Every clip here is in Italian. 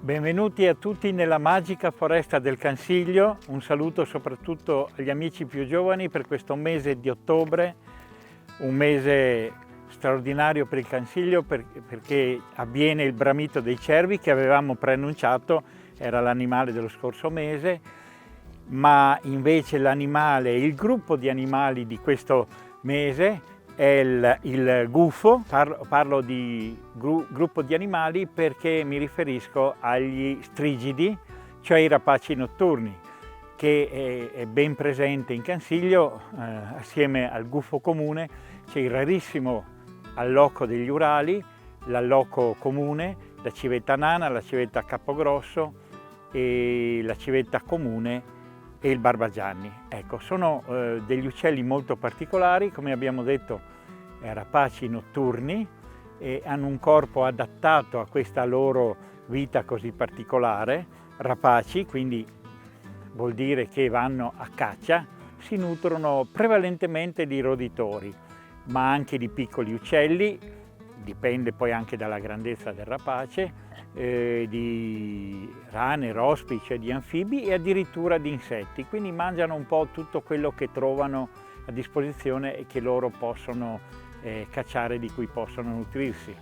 Benvenuti a tutti nella magica foresta del Cansiglio. Un saluto soprattutto agli amici più giovani per questo mese di ottobre, un mese straordinario per il Cansiglio perché avviene il bramito dei cervi che avevamo preannunciato, era l'animale dello scorso mese, ma invece l'animale, il gruppo di animali di questo mese è il gufo. Parlo di gruppo di animali perché mi riferisco agli strigidi, cioè i rapaci notturni, che è ben presente in Cansiglio assieme al gufo comune. C'è il rarissimo allocco degli Urali, l'allocco comune, la civetta nana, la civetta cappogrosso e la civetta comune e il barbagianni. Ecco, sono degli uccelli molto particolari, come abbiamo detto, rapaci notturni, e hanno un corpo adattato a questa loro vita così particolare. Rapaci, quindi vuol dire che vanno a caccia, si nutrono prevalentemente di roditori, ma anche di piccoli uccelli, dipende poi anche dalla grandezza del rapace, di rane, rospi, cioè di anfibi e addirittura di insetti, quindi mangiano un po' tutto quello che trovano a disposizione e che loro possono cacciare, di cui possono nutrirsi.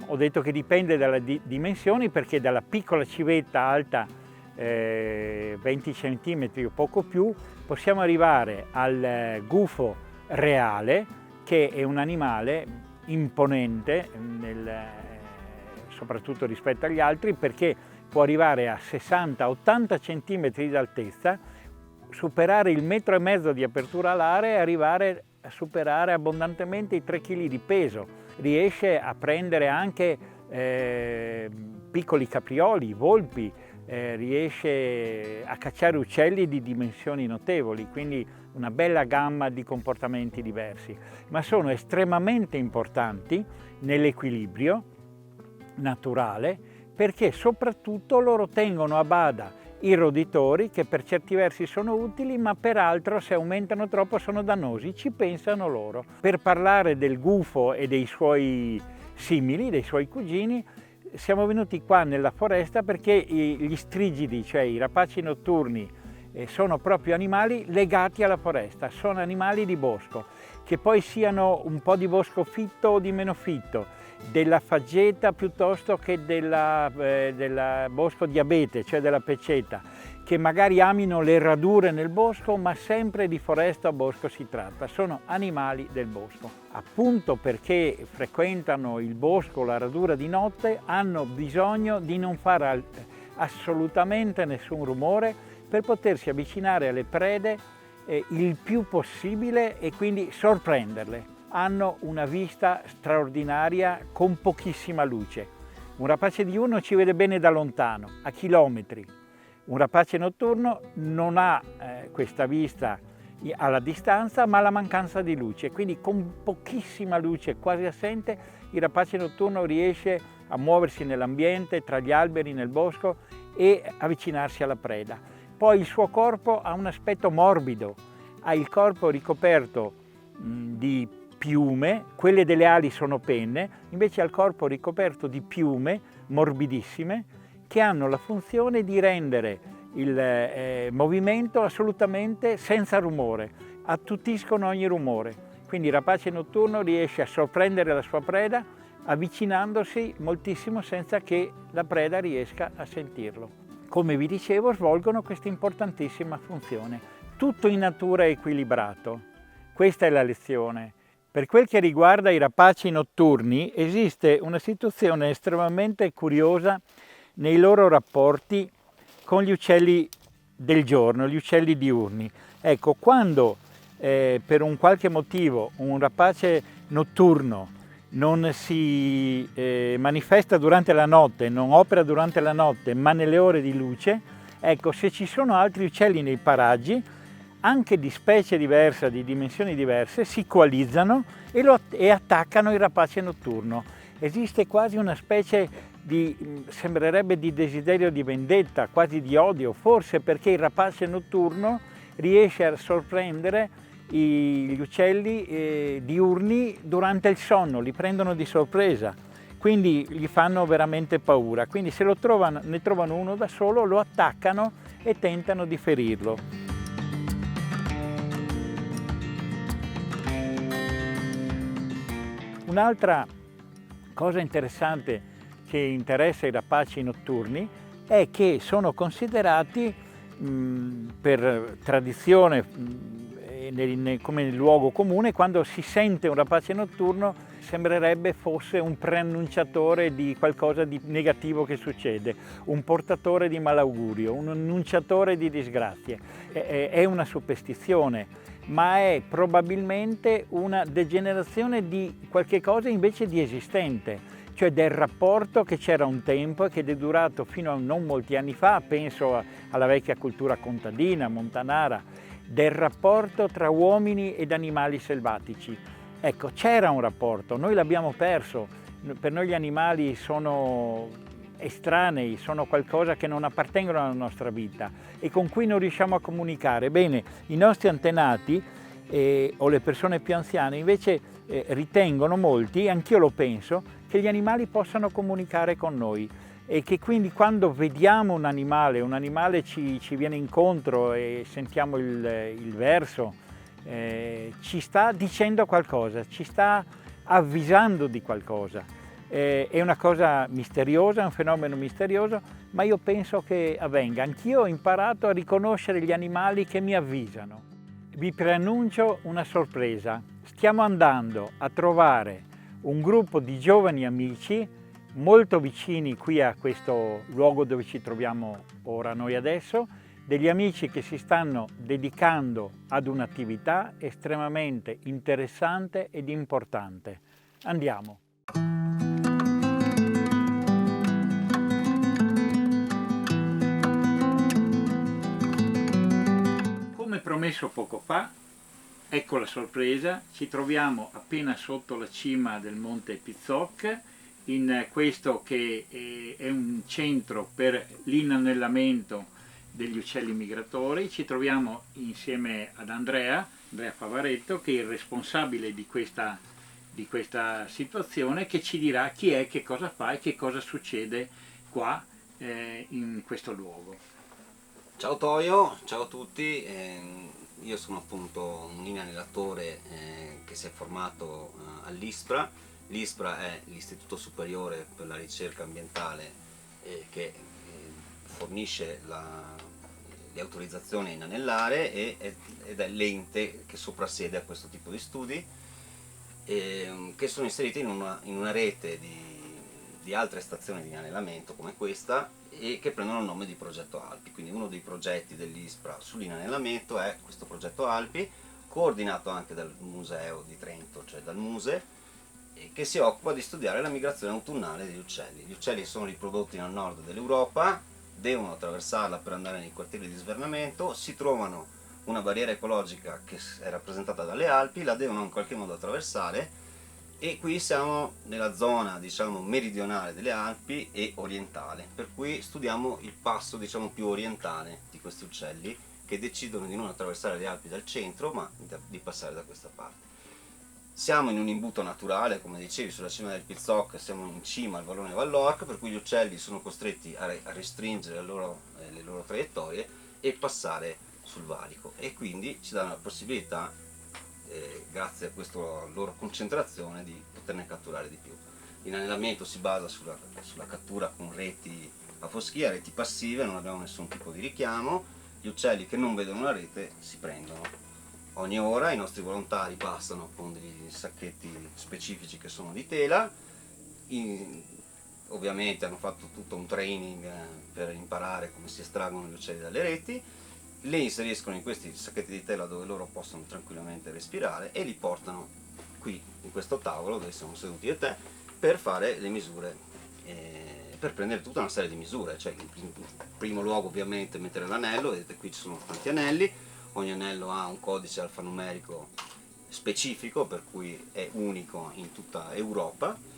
Ho detto che dipende dalle dimensioni, perché dalla piccola civetta alta 20 cm o poco più possiamo arrivare al gufo reale, che è un animale imponente soprattutto rispetto agli altri, perché può arrivare a 60-80 cm di altezza, superare il 1,5 metri di apertura alare e arrivare a superare abbondantemente i 3 kg di peso. Riesce a prendere anche piccoli caprioli, volpi, riesce a cacciare uccelli di dimensioni notevoli, quindi una bella gamma di comportamenti diversi, ma sono estremamente importanti nell'equilibrio naturale, perché soprattutto loro tengono a bada i roditori, che per certi versi sono utili, ma peraltro se aumentano troppo sono dannosi, ci pensano loro. Per parlare del gufo e dei suoi simili, dei suoi cugini, siamo venuti qua nella foresta perché gli strigidi, cioè i rapaci notturni, sono proprio animali legati alla foresta, sono animali di bosco, che poi siano un po' di bosco fitto o di meno fitto, della faggeta piuttosto che della bosco di abete, cioè della peceta, che magari amino le radure nel bosco, ma sempre di foresta o bosco si tratta, sono animali del bosco. Appunto perché frequentano il bosco, la radura di notte, hanno bisogno di non fare assolutamente nessun rumore per potersi avvicinare alle prede il più possibile e quindi sorprenderle. Hanno una vista straordinaria con pochissima luce. Un rapace diurno ci vede bene da lontano, a chilometri. Un rapace notturno non ha questa vista alla distanza, ma la mancanza di luce. Quindi con pochissima luce, quasi assente, il rapace notturno riesce a muoversi nell'ambiente, tra gli alberi, nel bosco, e avvicinarsi alla preda. Poi il suo corpo ha un aspetto morbido, ha il corpo ricoperto di piume, quelle delle ali sono penne, invece ha il corpo ricoperto di piume morbidissime che hanno la funzione di rendere il movimento assolutamente senza rumore, attutiscono ogni rumore. Quindi il rapace notturno riesce a sorprendere la sua preda avvicinandosi moltissimo senza che la preda riesca a sentirlo. Come vi dicevo, svolgono questa importantissima funzione. Tutto in natura è equilibrato. Questa è la lezione. Per quel che riguarda i rapaci notturni, esiste una situazione estremamente curiosa nei loro rapporti con gli uccelli del giorno, gli uccelli diurni. Ecco, quando per un qualche motivo un rapace notturno non si manifesta durante la notte, non opera durante la notte, ma nelle ore di luce, ecco, se ci sono altri uccelli nei paraggi, anche di specie diversa, di dimensioni diverse, si coalizzano e attaccano il rapace notturno. Esiste quasi una specie sembrerebbe di desiderio di vendetta, quasi di odio, forse perché il rapace notturno riesce a sorprendere gli uccelli diurni durante il sonno, li prendono di sorpresa. quindi gli fanno veramente paura. Quindi se ne trovano uno da solo, lo attaccano e tentano di ferirlo. Un'altra cosa interessante che interessa i rapaci notturni è che sono considerati per tradizione, come nel luogo comune, quando si sente un rapace notturno sembrerebbe fosse un preannunciatore di qualcosa di negativo che succede, un portatore di malaugurio, un annunciatore di disgrazie. È una superstizione, ma è probabilmente una degenerazione di qualche cosa invece di esistente, cioè del rapporto che c'era un tempo e che è durato fino a non molti anni fa, penso alla vecchia cultura contadina, montanara, del rapporto tra uomini ed animali selvatici. Ecco, c'era un rapporto, noi l'abbiamo perso, per noi gli animali sono estranei, sono qualcosa che non appartengono alla nostra vita e con cui non riusciamo a comunicare. Bene, i nostri antenati o le persone più anziane invece ritengono, molti, anch'io lo penso, che gli animali possano comunicare con noi e che quindi quando vediamo un animale ci viene incontro e sentiamo il verso, ci sta dicendo qualcosa, ci sta avvisando di qualcosa. È una cosa misteriosa, è un fenomeno misterioso, ma io penso che avvenga. Anch'io ho imparato a riconoscere gli animali che mi avvisano. Vi preannuncio una sorpresa. Stiamo andando a trovare un gruppo di giovani amici molto vicini qui a questo luogo dove ci troviamo ora noi adesso, degli amici che si stanno dedicando ad un'attività estremamente interessante ed importante. Andiamo. Come promesso poco fa, ecco la sorpresa, ci troviamo appena sotto la cima del monte Pizzoc, in questo che è un centro per l'inanellamento degli uccelli migratori. Ci troviamo insieme ad Andrea Favaretto, che è il responsabile di questa situazione, che ci dirà chi è, che cosa fa e che cosa succede qua in questo luogo. Ciao Toio, ciao a tutti, io sono appunto un inanellatore che si è formato all'ISPRA. L'ISPRA è l'Istituto Superiore per la Ricerca Ambientale che fornisce le autorizzazioni a inanellare ed è l'ente che soprassiede a questo tipo di studi, che sono inseriti in una rete di altre stazioni di inanellamento come questa e che prendono il nome di Progetto Alpi. Quindi uno dei progetti dell'ISPRA sull'inanellamento è questo Progetto Alpi, coordinato anche dal Museo di Trento, cioè dal MUSE, che si occupa di studiare la migrazione autunnale degli uccelli. Gli uccelli sono riprodotti nel nord dell'Europa, devono attraversarla per andare nei quartieri di svernamento, si trovano una barriera ecologica che è rappresentata dalle Alpi, la devono in qualche modo attraversare e qui siamo nella zona, diciamo, meridionale delle Alpi e orientale, per cui studiamo il passo, diciamo, più orientale di questi uccelli che decidono di non attraversare le Alpi dal centro ma di passare da questa parte. Siamo in un imbuto naturale, come dicevi, sulla cima del Pizzoc, siamo in cima al vallone Vallorca, per cui gli uccelli sono costretti a restringere le loro traiettorie e passare sul valico, e quindi ci dà la possibilità, grazie a questa loro concentrazione, di poterne catturare di più. L'inanellamento si basa sulla cattura con reti a foschia, reti passive, non abbiamo nessun tipo di richiamo, gli uccelli che non vedono la rete si prendono. Ogni ora i nostri volontari passano con degli sacchetti specifici che sono di tela, ovviamente hanno fatto tutto un training per imparare come si estraggono gli uccelli dalle reti, le inseriscono in questi sacchetti di tela dove loro possono tranquillamente respirare e li portano qui in questo tavolo dove siamo seduti io e te per fare le misure, per prendere tutta una serie di misure, cioè in primo luogo ovviamente mettere l'anello. Vedete qui ci sono tanti anelli, ogni anello ha un codice alfanumerico specifico per cui è unico in tutta Europa.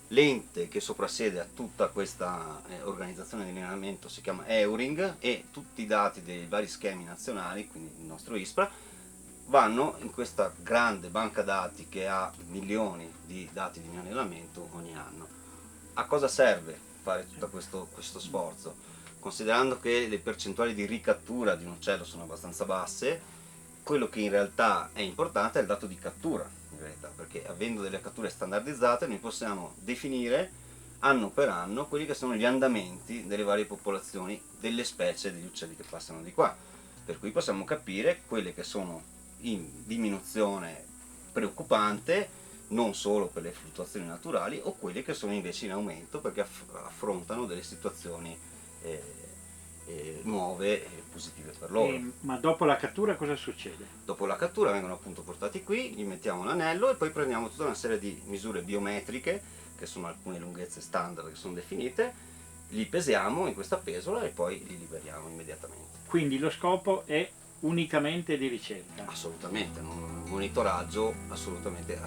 L'ente che soprassiede a tutta questa organizzazione di allenamento si chiama Euring e tutti i dati dei vari schemi nazionali, quindi il nostro ISPRA, vanno in questa grande banca dati che ha milioni di dati di allenamento ogni anno. A cosa serve fare tutto questo sforzo? Considerando che le percentuali di ricattura di un uccello sono abbastanza basse, quello che in realtà è importante è il dato di cattura, in realtà, perché avendo delle catture standardizzate noi possiamo definire anno per anno quelli che sono gli andamenti delle varie popolazioni delle specie degli uccelli che passano di qua, per cui possiamo capire quelle che sono in diminuzione preoccupante, non solo per le fluttuazioni naturali, o quelle che sono invece in aumento perché affrontano delle situazioni nuove e positive per loro. Ma dopo la cattura cosa succede? Dopo la cattura vengono appunto portati qui, gli mettiamo l'anello e poi prendiamo tutta una serie di misure biometriche, che sono alcune lunghezze standard che sono definite, li pesiamo in questa pesola e poi li liberiamo immediatamente. Quindi lo scopo è unicamente di ricerca? Assolutamente, un monitoraggio assolutamente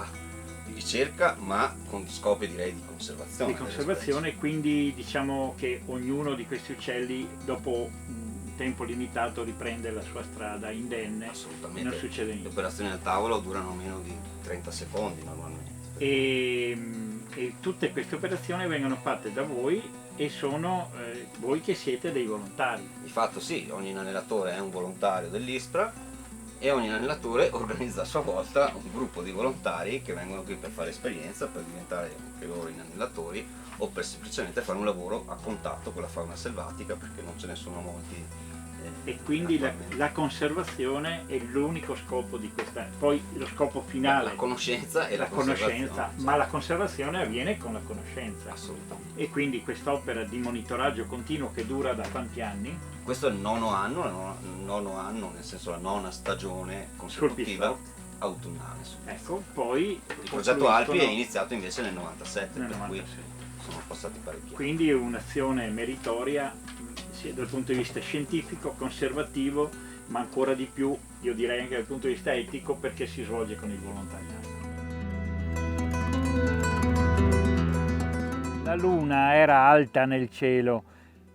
di ricerca, ma con scopi direi di conservazione. Di conservazione, quindi diciamo che ognuno di questi uccelli dopo un tempo limitato riprende la sua strada indenne. Assolutamente. Non succede niente. Le operazioni al tavolo durano meno di 30 secondi normalmente. E tutte queste operazioni vengono fatte da voi e sono voi che siete dei volontari. Di fatto sì, ogni inanellatore è un volontario dell'ISPRA e ogni inanellatore organizza a sua volta un gruppo di volontari che vengono qui per fare esperienza, per diventare anche loro inanellatori o per semplicemente fare un lavoro a contatto con la fauna selvatica, perché non ce ne sono molti. E quindi la conservazione è l'unico scopo di questa, poi lo scopo finale, la conoscenza e la conoscenza, ma la conservazione avviene con la conoscenza. Assolutamente. E quindi quest'opera di monitoraggio continuo che dura da quanti anni? Questo è il nono anno, nel senso la nona stagione consecutiva autunnale. Ecco, poi il progetto Alpi è iniziato invece nel 97, per cui sono passati parecchi anni. Quindi è un'azione meritoria sia dal punto di vista scientifico, conservativo, ma ancora di più, io direi anche dal punto di vista etico, perché si svolge con il volontariato. La luna era alta nel cielo,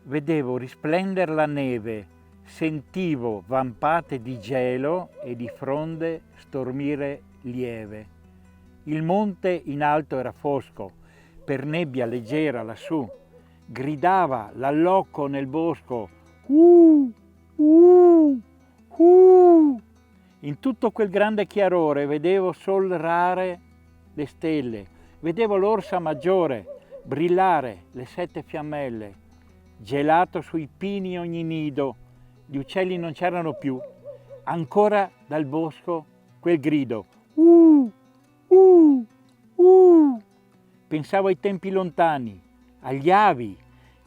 vedevo risplendere la neve, sentivo vampate di gelo e di fronde stormire lieve. Il monte in alto era fosco, per nebbia leggera lassù, gridava l'allocco nel bosco, In tutto quel grande chiarore vedevo solrare le stelle, vedevo l'orsa maggiore brillare le 7 fiammelle, gelato sui pini ogni nido, gli uccelli non c'erano più, ancora dal bosco quel grido, Pensavo ai tempi lontani, agli avi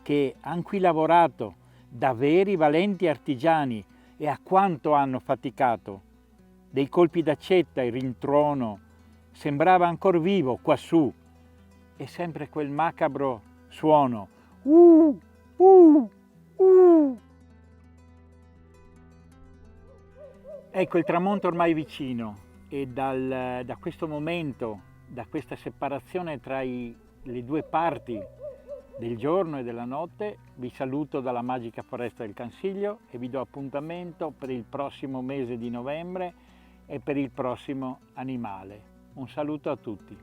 che han qui lavorato da veri valenti artigiani e a quanto hanno faticato. Dei colpi d'accetta il rintrono sembrava ancor vivo quassù e sempre quel macabro suono. Ecco il tramonto ormai vicino e da questo momento, da questa separazione tra le due parti del giorno e della notte, vi saluto dalla magica foresta del Cansiglio e vi do appuntamento per il prossimo mese di novembre e per il prossimo animale. Un saluto a tutti.